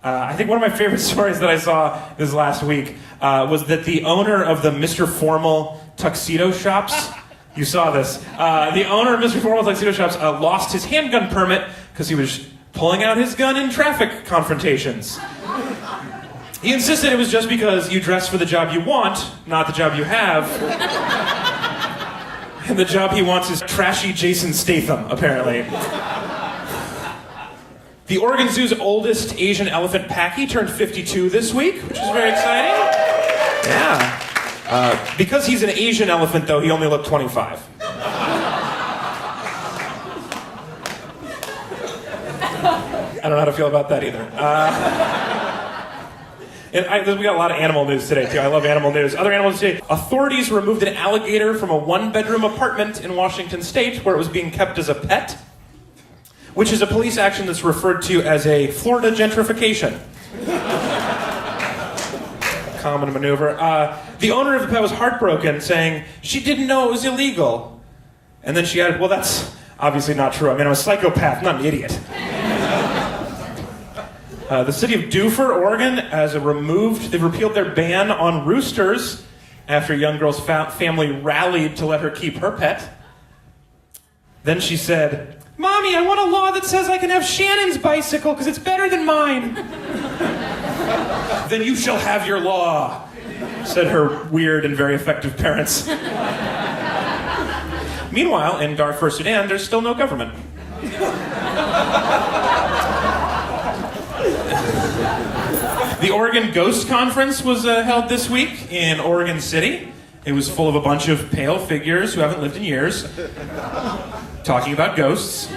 I think one of my favorite stories that I saw this last week was that the owner of the Mr. Formal tuxedo shops, you saw this, the owner of Mr. Formal tuxedo shops lost his handgun permit because he was pulling out his gun in traffic confrontations. He insisted it was just because you dress for the job you want, not the job you have. And the job he wants is trashy Jason Statham, apparently. The Oregon Zoo's oldest Asian elephant, Packy, turned 52 this week, which is very exciting. Yeah. Because he's an Asian elephant, though, he only looked 25. I don't know how to feel about that either. We got a lot of animal news today, too. I love animal news. Other animal news today. Authorities removed an alligator from a one-bedroom apartment in Washington State where it was being kept as a pet, which is a police action that's referred to as a Florida gentrification. Common maneuver. The owner of the pet was heartbroken, saying she didn't know it was illegal. And then she added, well, that's obviously not true. I mean, I'm a psychopath, not an idiot. The city of Dufur, Oregon, they've repealed their ban on roosters after a young girl's family rallied to let her keep her pet. Then she said, Mommy, I want a law that says I can have Shannon's bicycle because it's better than mine. Then you shall have your law, said her weird and very effective parents. Meanwhile, in Darfur, Sudan, there's still no government. The Oregon Ghost Conference was held this week in Oregon City. It was full of a bunch of pale figures who haven't lived in years, talking about ghosts.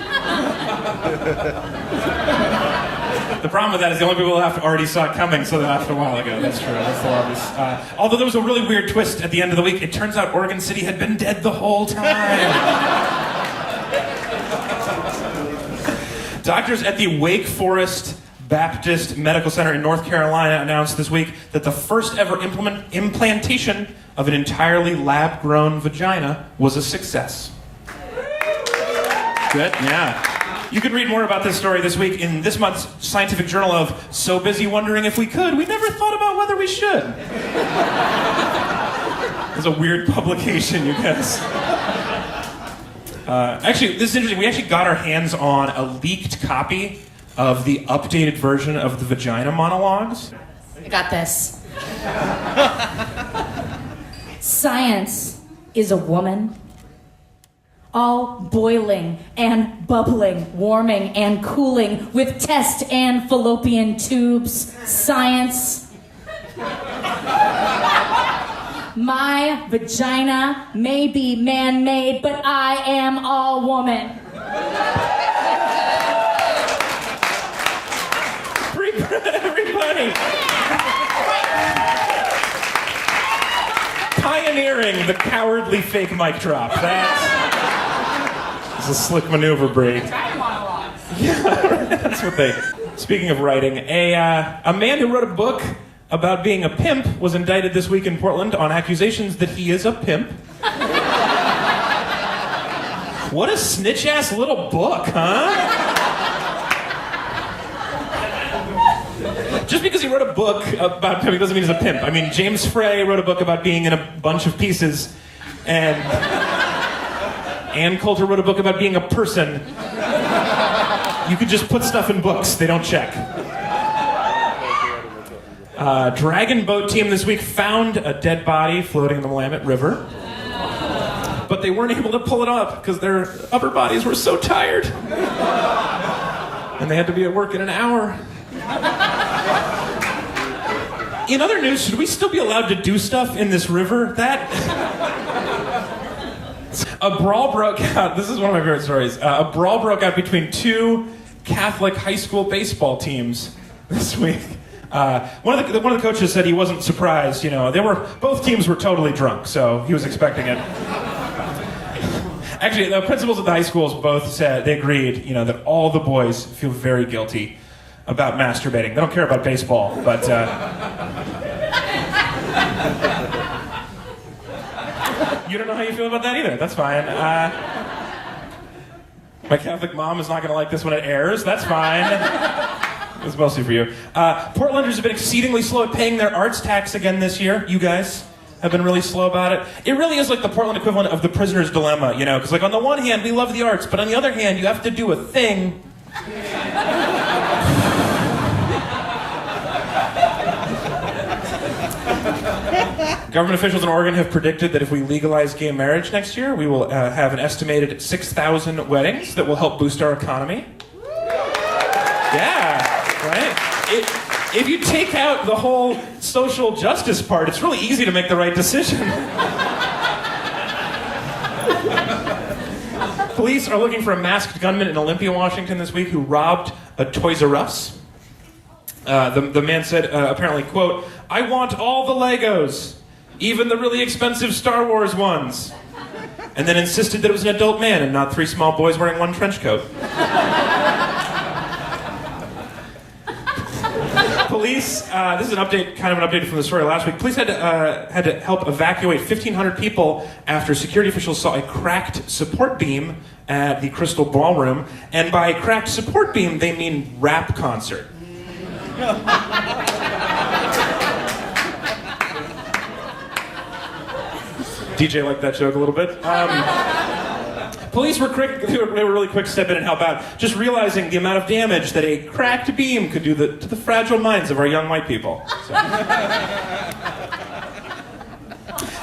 The problem with that is the only people who laughed already saw it coming, so they laughed a while ago. That's true. That's the obvious. Although there was a really weird twist at the end of the week. It turns out Oregon City had been dead the whole time. Doctors at the Wake Forest Baptist Medical Center in North Carolina announced this week that the first ever implantation of an entirely lab-grown vagina was a success. Good, yeah. You can read more about this story this week in this month's scientific journal of So Busy Wondering If We Could, We Never Thought About Whether We Should. It's a weird publication, you guys. Actually, this is interesting. We actually got our hands on a leaked copy of the updated version of the Vagina Monologues. I got this. Science is a woman, all boiling and bubbling, warming and cooling, with test and fallopian tubes. Science. My vagina may be man-made, but I am all woman. Everybody. Pioneering the cowardly fake mic drop. That's a slick maneuver, Bree. Yeah, that's what they... Speaking of writing, a man who wrote a book about being a pimp was indicted this week in Portland on accusations that he is a pimp. What a snitch-ass little book, huh? Just because he wrote a book about pimping doesn't mean he's a pimp. I mean, James Frey wrote a book about being in a bunch of pieces, and Ann Coulter wrote a book about being a person. You could just put stuff in books. They don't check. Dragon boat team this week found a dead body floating in the Willamette River, but they weren't able to pull it up because their upper bodies were so tired. And they had to be at work in an hour. In other news, should we still be allowed to do stuff in this river? A brawl broke out. This is one of my favorite stories. A brawl broke out between two Catholic high school baseball teams this week. One of the coaches said he wasn't surprised. You know, both teams were totally drunk, so he was expecting it. Actually, the principals at the high schools both said they agreed. You know, that all the boys feel very guilty about masturbating. They don't care about baseball, but you don't know how you feel about that either. That's fine. My Catholic mom is not going to like this when it airs. That's fine. It's mostly for you. Portlanders have been exceedingly slow at paying their arts tax again this year. You guys have been really slow about it. It really is like the Portland equivalent of the prisoner's dilemma, you know? Because like on the one hand, we love the arts, but on the other hand, you have to do a thing. Government officials in Oregon have predicted that if we legalize gay marriage next year, we will have an estimated 6,000 weddings that will help boost our economy. Yeah, right? If you take out the whole social justice part, it's really easy to make the right decision. Police are looking for a masked gunman in Olympia, Washington this week who robbed a Toys R Us. The man said, apparently, quote, "I want all the Legos, even the really expensive Star Wars ones." And then insisted that it was an adult man and not three small boys wearing one trench coat. Police, this is an update, kind of an update from the story last week. Police had to help evacuate 1,500 people after security officials saw a cracked support beam at the Crystal Ballroom. And by cracked support beam, they mean rap concert. DJ liked that joke a little bit. Police were quick. They were really quick to step in and help out, just realizing the amount of damage that a cracked beam could do to the fragile minds of our young white people. So.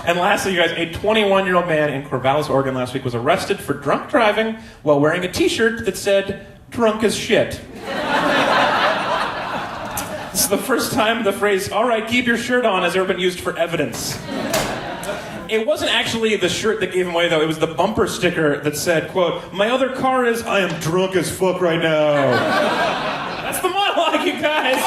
And lastly, you guys, a 21-year-old man in Corvallis, Oregon last week was arrested for drunk driving while wearing a t-shirt that said, "Drunk as shit." This is the first time the phrase, "all right, keep your shirt on," has ever been used for evidence. It wasn't actually the shirt that gave him away, though. It was the bumper sticker that said, quote, "My other car is, I am drunk as fuck right now." That's the monologue, you guys.